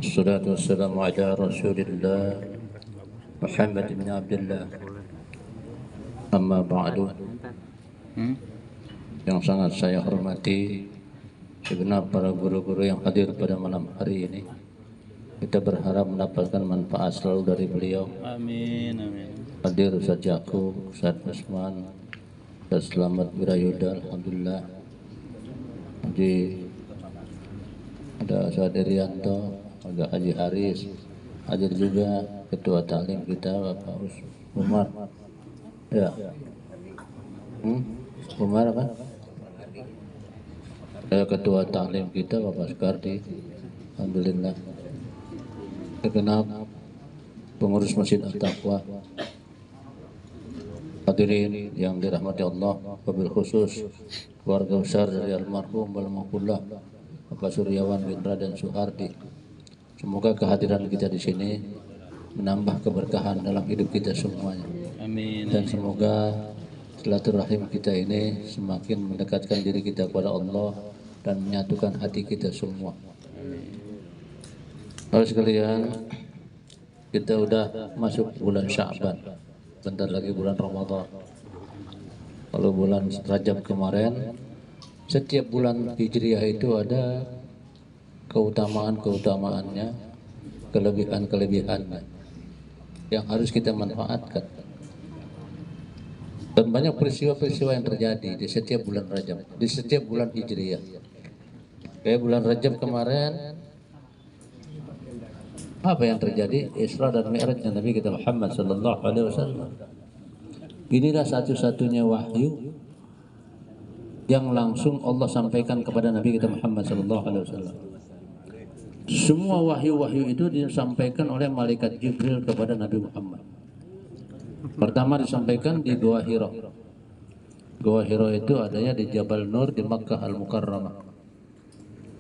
Assalatu wassalamu ala Rasulillah Muhammad bin Abdullah. Amma ba'du. Yang sangat saya hormati segenap para guru-guru yang hadir pada malam hari ini. Kita berharap mendapatkan manfaat selalu dari beliau. Amin, amin. Hadir Ustaz Jakub, Ustaz Usman, Ustaz Selamat Wirayuda, alhamdulillah. Ada Ustaz Irianto, ada Haji Haris, hadir juga Ketua Taklim kita Bapak Umar. Ya. Umar apa? Ketua Taklim kita Bapak Skardi, alhamdulillah. Segenap pengurus Masjid At-Taqwa, hadirin yang dirahmati Allah, wabil khusus keluarga besar dari almarhum Balmakullah Bapak Suryawan bin Raden Suhardi. Semoga kehadiran kita di sini menambah keberkahan dalam hidup kita semuanya. Amin. Dan semoga silaturahim kita ini semakin mendekatkan diri kita kepada Allah dan menyatukan hati kita semua. Kalau sekalian, kita udah masuk bulan Sya'ban, bentar lagi bulan Ramadan. Kalau bulan Rajab kemarin, setiap bulan Hijriah itu ada keutamaan-keutamaannya, kelebihan-kelebihannya yang harus kita manfaatkan. Dan banyak peristiwa-peristiwa yang terjadi di setiap bulan Rajab, di setiap bulan Hijriah. Kayak bulan Rajab kemarin, apa yang terjadi? Isra dan Mi'rajnya Nabi kita Muhammad sallallahu alaihi wasallam. Inilah satu-satunya wahyu yang langsung Allah sampaikan kepada Nabi kita Muhammad sallallahu alaihi wasallam. Semua wahyu-wahyu itu disampaikan oleh malaikat Jibril kepada Nabi Muhammad. Pertama disampaikan di Gua Hira. Gua Hira itu adanya di Jabal Nur di Makkah Al-Mukarramah.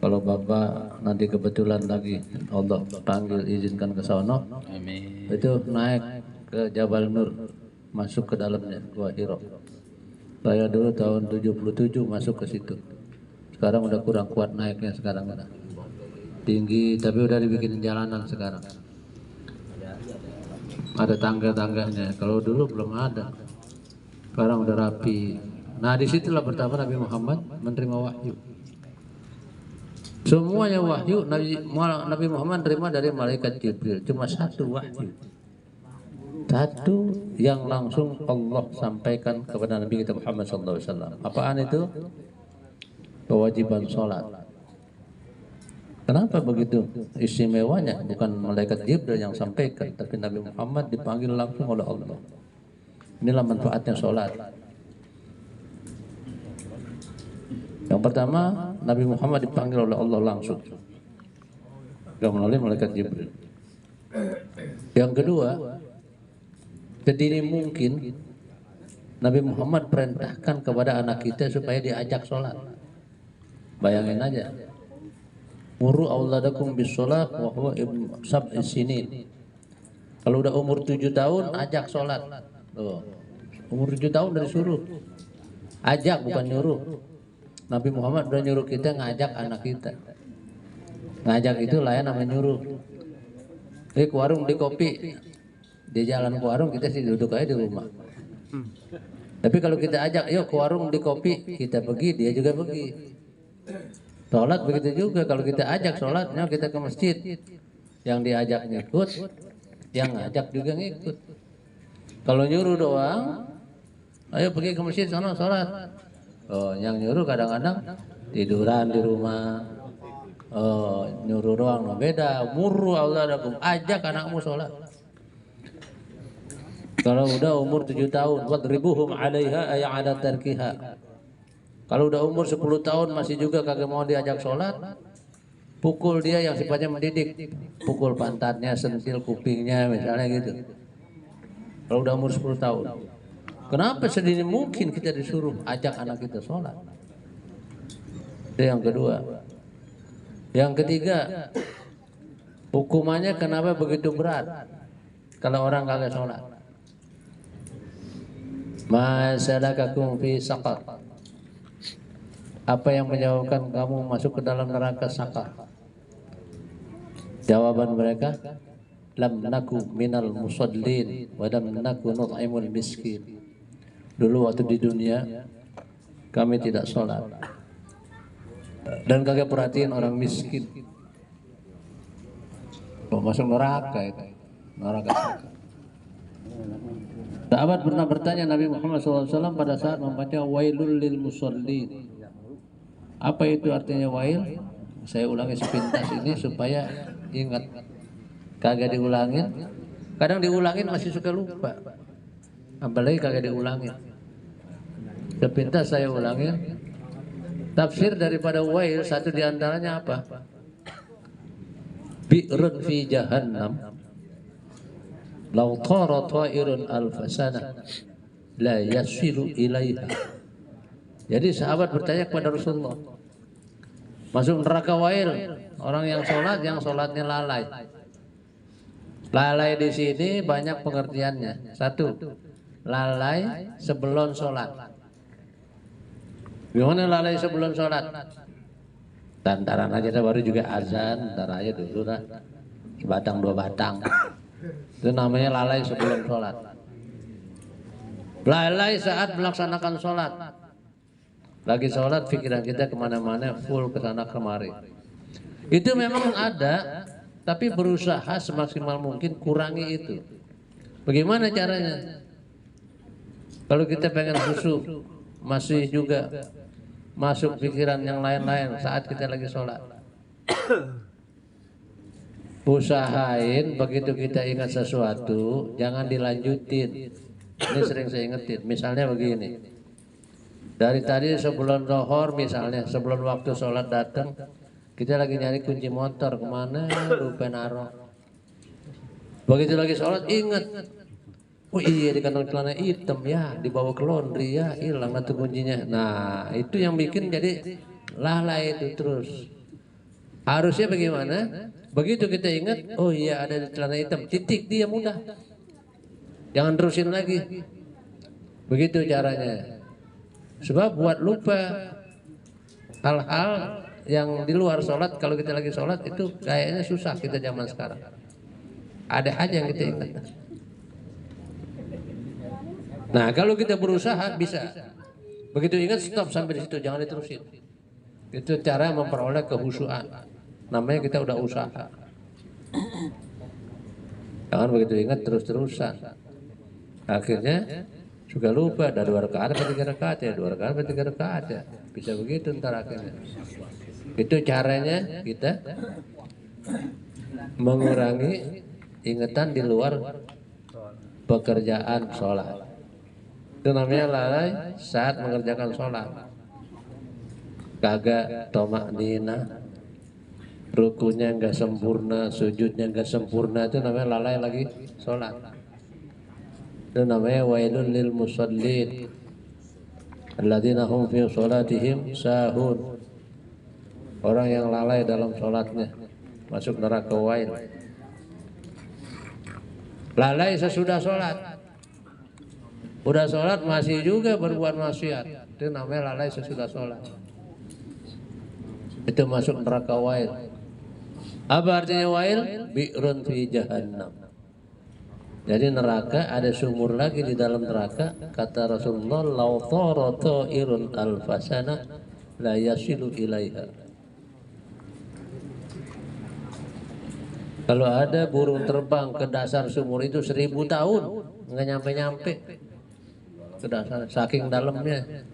Kalau Bapak nanti kebetulan lagi Allah panggil izinkan ke sana, Amin. itu naik ke Jabal Nur, masuk ke dalamnya Gua Hira. Saya dulu tahun 77 masuk ke situ. Sekarang udah kurang kuat naiknya sekarang udah. Tinggi tapi udah dibikin jalanan sekarang. Ada tangga-tangganya. Kalau dulu belum ada. Sekarang udah rapi. Nah, disitulah pertama Nabi Muhammad menerima wahyu. Semuanya wahyu Nabi Muhammad terima dari malaikat Jibril. Cuma satu wahyu. Satu yang langsung Allah sampaikan kepada Nabi kita Muhammad SAW. Apaan itu? Kewajiban sholat. Kenapa begitu istimewanya? Bukan malaikat Jibril yang sampaikan, tapi Nabi Muhammad dipanggil langsung oleh Allah. Inilah manfaatnya sholat. Yang pertama, Nabi Muhammad dipanggil oleh Allah langsung, tidak melalui malaikat Jibril. Yang kedua, sedini mungkin Nabi Muhammad perintahkan kepada anak kita supaya diajak sholat. Bayangin aja, muru auladakum bis sholat wa huwa ibnu sab'i sinin. Kalau udah umur 7 tahun ajak sholat. Tuh. Umur 7 tahun udah disuruh. Ajak bukan nyuruh. Nabi Muhammad udah nyuruh kita ngajak anak kita. Ngajak itu layan sama nyuruh. Di warung di kopi, di jalan ke warung kita sih duduk aja di rumah. Tapi kalau kita ajak, yuk ke warung di kopi, kita pergi, dia juga pergi. Sholat begitu juga, kalau kita ajak sholatnya kita ke masjid, yang diajak ngikut, yang ngajak juga ngikut. Kalau nyuruh doang, ayo pergi ke masjid sana sholat. Oh, yang nyuruh kadang-kadang tiduran di rumah. Oh, nyuruh doang, no beda. Murru auladakum, ajak anakmu sholat. Kalau udah umur 7 tahun, wadribuhum 'alaiha ay 'ala tarkiha. Kalau udah umur 10 tahun masih juga kagak mau diajak sholat, pukul dia yang sifatnya mendidik. Pukul pantatnya, sentil kupingnya misalnya gitu. Kalau udah umur 10 tahun. Kenapa sedini mungkin kita disuruh ajak anak kita sholat? Itu yang kedua. Yang ketiga, hukumannya kenapa begitu berat kalau orang kagak sholat? Ma salakakum fi saqar. Apa yang menyebabkan kamu masuk ke dalam neraka Sakar? Jawaban mereka, lam naku minal musallin wa lam naku nut'imul miskin. Dulu waktu di dunia kami tidak sholat dan kagak perhatiin orang miskin. Masuk neraka itu, neraka. Sahabat pernah bertanya Nabi Muhammad SAW pada saat membaca wailul lil musallin. Apa itu artinya wail? Saya ulangi sepintas ini supaya ingat. Kagak diulangin. Kadang diulangin masih suka lupa. Apalagi kagak diulangin. Sepintas saya ulangin. Tafsir daripada wail satu diantaranya apa? Bi'run fi jahannam. Lau tara ta'irun alfasana la yasilu ilaiha. Jadi sahabat bertanya kepada Rasulullah, masuk neraka wail orang yang sholatnya lalai. Lalai di sini banyak pengertiannya. Satu, lalai sebelum sholat. Gimana lalai sebelum sholat? Tantaran aja dah, baru juga azan, ntar aja dulu dah. Sebatang dua batang. Itu namanya lalai sebelum sholat. Lalai saat melaksanakan sholat. Lagi sholat pikiran kita kemana-mana, full kesana kemari. Itu memang ada, tapi berusaha semaksimal mungkin kurangi itu. Bagaimana caranya? Kalau kita pengen khusyuk, masih juga masuk pikiran yang lain-lain saat kita lagi sholat. Usahain begitu kita ingat sesuatu, jangan dilanjutin. Ini sering saya ingetin. Misalnya begini, dari tadi sebelum zuhur misalnya, sebelum waktu sholat datang, kita lagi nyari kunci motor, kemana lupa naruh. Begitu lagi sholat ingat, oh iya di kantong celana hitam ya, dibawa ke laundry ya, hilang tuh kuncinya. Nah itu yang bikin jadi lalai itu terus. Harusnya bagaimana? Begitu kita ingat, oh iya ada di celana hitam, titik dia mudah. Jangan terusin lagi. Begitu caranya. Sebab buat lupa hal-hal yang di luar sholat, kalau kita lagi sholat itu kayaknya susah kita zaman sekarang. Ada aja yang kita ingat. Nah kalau kita berusaha bisa. Begitu ingat stop sampai di situ, jangan diterusin. Itu cara memperoleh kehusuan. Namanya kita udah usaha. Jangan begitu ingat terus-terusan. Akhirnya juga lupa ada 2 rakaat atau 3 rakaat ya, 2 rakaat atau 3 rakaat ya. Bisa begitu ntar akhirnya. Itu caranya kita mengurangi ingatan di luar pekerjaan sholat. Itu namanya lalai saat mengerjakan sholat. Kagak tomak nina, rukunya enggak sempurna, sujudnya enggak sempurna, itu namanya lalai lagi sholat. Itu namanya wailun lil musallin alladzina hum fi sholatihim sahun. Orang yang lalai dalam sholatnya masuk neraka wail. Lalai sesudah sholat. Udah sholat masih juga berbuat maksiat. Itu namanya lalai sesudah sholat. Itu masuk neraka wail. Apa artinya wail? Bi'run fi jahannam. Jadi neraka ada sumur lagi di dalam neraka. Kata Rasulullah, lau tara ta'irun alfasana la yasilu ilaiha. Kalau ada burung terbang ke dasar sumur itu 1000 tahun nggak nyampe-nyampe ke dasar, saking dalamnya.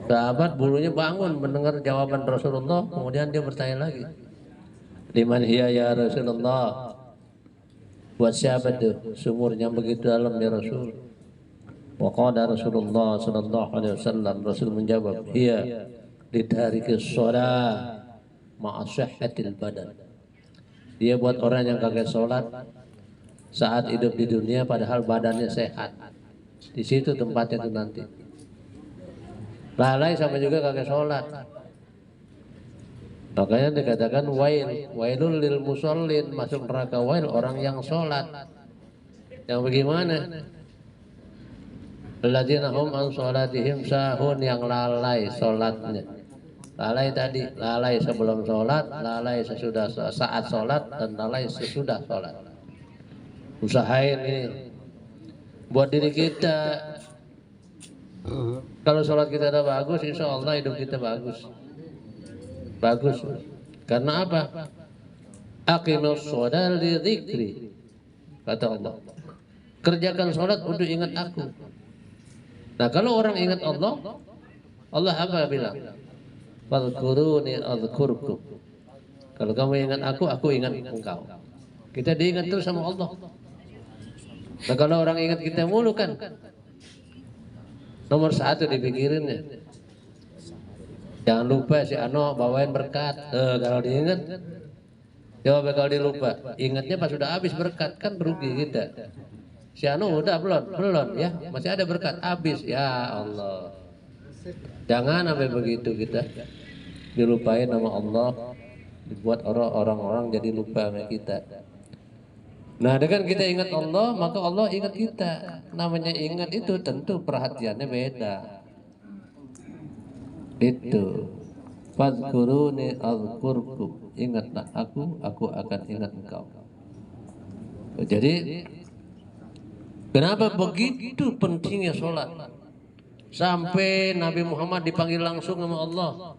Sahabat bulunya bangun mendengar jawaban Rasulullah, kemudian dia bertanya lagi, liman hiya ya Rasulullah, buat siapa tuh sumurnya begitu dalam ya Rasul? Wa qala Rasulullah sallallahu alaihi wasallam, Rasul menjawab, hiya litarikis shalah ma'a sihhatil badan. Dia buat orang yang kagak sholat saat hidup di dunia padahal badannya sehat. Di situ tempatnya itu nanti. Lalai sama juga kagak sholat. Makanya dikatakan wailul lil musallin, masuk neraka wail orang yang sholat. Yang bagaimana? Alladzina hum an sholatihim sahun, yang lalai sholatnya. Lalai tadi, lalai sebelum sholat, lalai sesudah saat sholat, dan lalai sesudah sholat. Usahain ini buat diri kita. Kalau sholat kita udah bagus, insya Allah hidup kita bagus. Bagus. Karena apa? Aqimus sholat li dzikri, kata Allah. Kerjakan sholat untuk ingat aku. Nah kalau orang ingat Allah, Allah apa bilang? Fadhkuruni adzkurkum. Kalau kamu ingat aku ingat engkau. Kita diingat terus sama Allah. Nah kalau orang ingat kita mulu kan, nomor satu dipikirinnya. Jangan lupa si Ano bawain berkat. Kalau diingat, coba kalau dilupa, ingatnya pas sudah habis berkat kan rugi kita. Si Ano udah belum ya, masih ada berkat habis ya Allah. Jangan sampai begitu kita dilupain nama Allah, dibuat orang-orang jadi lupa sama kita. Nah dengan kita ingat Allah, maka Allah ingat kita. Namanya ingat itu tentu perhatiannya beda. Itu fadhkuruni adzkurkum, ingatlah aku akan ingat engkau. Jadi kenapa begitu pentingnya sholat sampai Nabi Muhammad dipanggil langsung sama Allah,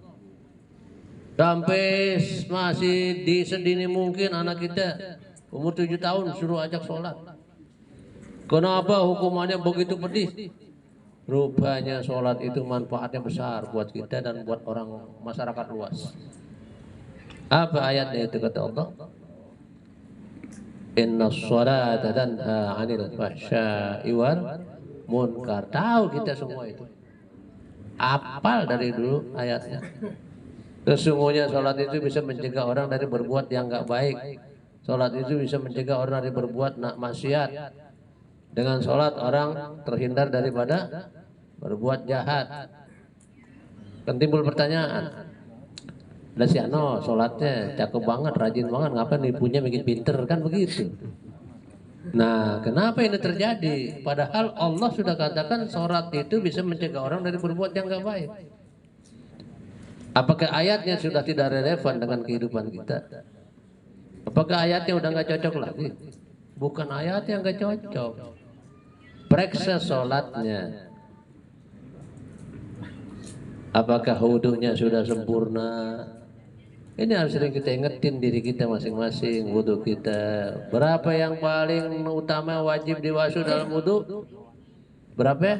sampai masih di sedini mungkin anak kita umur 7 tahun suruh ajak sholat. Kenapa hukumannya begitu pedih? Rupanya sholat itu manfaatnya besar buat kita dan buat orang masyarakat luas. Apa ayatnya itu kata Allah? Inna sholata tanha 'anil fahsya'i wal munkar. Tahu kita semua itu. Apal dari dulu ayatnya. Sesungguhnya sholat itu bisa mencegah orang dari berbuat yang enggak baik. Sholat itu bisa mencegah orang dari berbuat maksiat. Dengan sholat orang terhindar daripada berbuat jahat. Kan timbul pertanyaan, lah si Ano sholatnya cakep banget, rajin banget, ngapain nipunya bikin pinter, kan begitu. Nah kenapa ini terjadi? Padahal Allah sudah katakan sholat itu bisa mencegah orang dari berbuat yang gak baik. Apakah ayatnya sudah tidak relevan dengan kehidupan kita? Apakah ayatnya udah gak cocok lagi? Bukan ayatnya yang gak cocok, periksa sholatnya. Apakah wudhunya sudah sempurna? Ini harus sering kita ingetin diri kita masing-masing. Wudhu kita berapa yang paling utama wajib diwasu dalam wudhu? Berapa ya?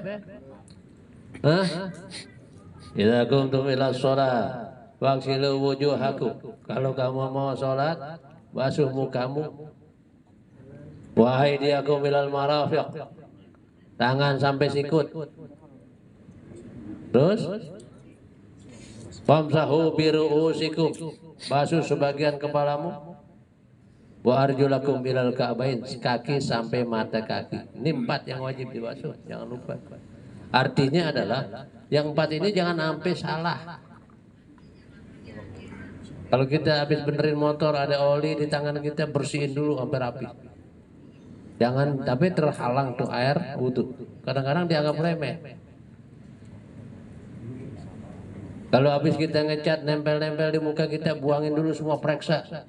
Idza qumtum ila shalah faghsilu wujuhakum. Kalau kamu mau sholat, basuh mukamu. Wa aydiyakum ilal marafiq. Tangan sampai sikut. Terus famsahu bi ru'usikum, basuh sebagian kepalamu. Wa arjulakum ilal ka'bain, kaki sampai mata kaki. Ini 4 yang wajib dibasuh, jangan lupa. Artinya adalah yang 4 ini jangan sampai salah. Kalau kita habis benerin motor ada oli di tangan kita, bersihin dulu sampai rapi. Jangan tapi terhalang tuh air wudhu. Kadang-kadang dianggap remeh. Kalau habis kita ngecat nempel-nempel di muka kita, buangin dulu semua, periksa.